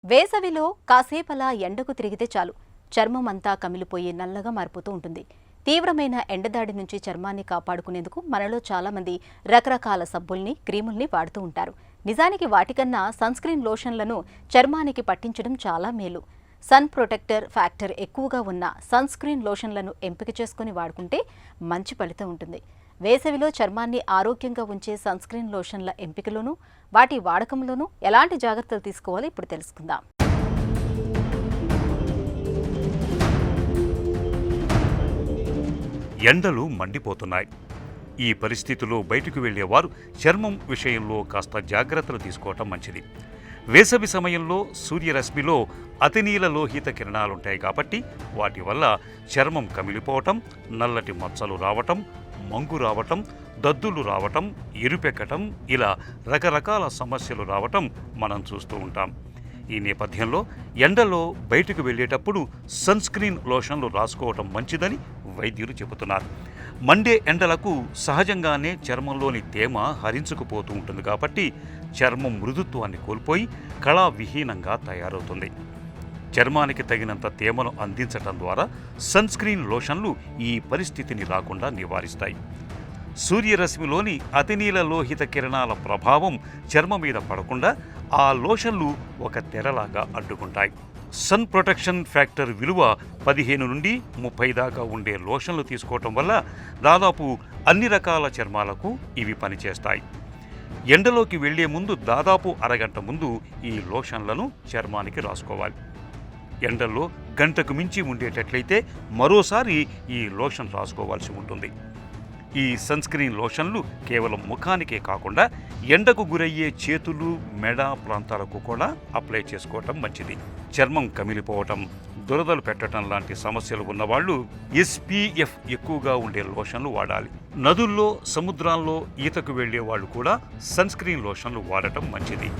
వేసవిలో కాసేపలా ఎండకు తిరిగితే చాలు చర్మం అంతా కమిలిపోయి నల్లగా మారిపోతూ ఉంటుంది. తీవ్రమైన ఎండదాడి నుంచి చర్మాన్ని కాపాడుకునేందుకు మనలో చాలామంది రకరకాల సబ్బుల్ని, క్రీముల్ని వాడుతూ ఉంటారు. నిజానికి వాటికన్నా సన్స్క్రీన్ లోషన్లను చర్మానికి పట్టించడం చాలా మేలు. సన్ ప్రొటెక్టర్ ఫ్యాక్టర్ ఎక్కువగా ఉన్న సన్స్క్రీన్ లోషన్లను ఎంపిక చేసుకుని వాడుకుంటే మంచి ఫలితం ఉంటుంది. వేసవిలో చర్మాన్ని ఆరోగ్యంగా ఉంచే సన్స్క్రీన్ లోషన్ల ఎంపికలోనూ వాటి వాడకంలోనూ ఎలాంటి జాగ్రత్తలు తీసుకోవాలో ఇప్పుడు తెలుసుకుందాం. ఎండలు మండిపోతున్నాయి. ఈ పరిస్థితిలో బయటకు వెళ్లేవారు చర్మం విషయంలో కాస్త జాగ్రత్తలు తీసుకోవటం మంచిది. వేసవి సమయంలో సూర్యరశ్మిలో అతినీల లోహిత కిరణాలుంటాయి కాబట్టి వాటి వల్ల చర్మం కమిలిపోవటం, నల్లటి మచ్చలు రావటం, మంగు రావటం, దద్దులు రావటం, ఎరుపెక్కటం ఇలా రకరకాల సమస్యలు రావటం మనం చూస్తూ ఉంటాం. ఈ నేపథ్యంలో ఎండలో బయటకు వెళ్లేటప్పుడు సన్స్క్రీన్ లోషన్లు రాసుకోవటం మంచిదని వైద్యులు చెబుతున్నారు. మండే ఎండలకు సహజంగానే చర్మంలోని తేమ హరించుకుపోతూ ఉంటుంది కాబట్టి చర్మం మృదుత్వాన్ని కోల్పోయి కళావిహీనంగా తయారవుతుంది. చర్మానికి తగినంత తేమను అందించటం ద్వారా సన్స్క్రీన్ లోషన్లు ఈ పరిస్థితిని రాకుండా నివారిస్తాయి. సూర్యరశ్మిలోని అతినీల లోహిత కిరణాల ప్రభావం చర్మం మీద పడకుండా ఆ లోషన్లు ఒక తెరలాగా అడ్డుకుంటాయి. సన్ ప్రొటెక్షన్ ఫ్యాక్టర్ విలువ 15 నుండి 30 దాకా ఉండే లోషన్లు తీసుకోవటం వల్ల దాదాపు అన్ని రకాల చర్మాలకు ఇవి పనిచేస్తాయి. ఎండలోకి వెళ్లే ముందు దాదాపు అరగంట ముందు ఈ లోషన్లను చర్మానికి రాసుకోవాలి. ఎండల్లో గంటకు మించి ఉండేటట్లయితే మరోసారి ఈ లోషన్ రాసుకోవాల్సి ఉంటుంది. ఈ సన్స్క్రీన్ లోషన్లు కేవలం ముఖానికే కాకుండా ఎండకు గురయ్యే చేతులు, మెడ ప్రాంతాలకు కూడా అప్లై చేసుకోవటం మంచిది. చర్మం కమిలిపోవటం, దురదలు పెట్టడం లాంటి సమస్యలు ఉన్నవాళ్లు SPF ఎక్కువగా ఉండే లోషన్లు వాడాలి. నదుల్లో, సముద్రాల్లో ఈతకు వెళ్లే వాళ్ళు కూడా సన్స్క్రీన్ లోషన్లు వాడటం మంచిది.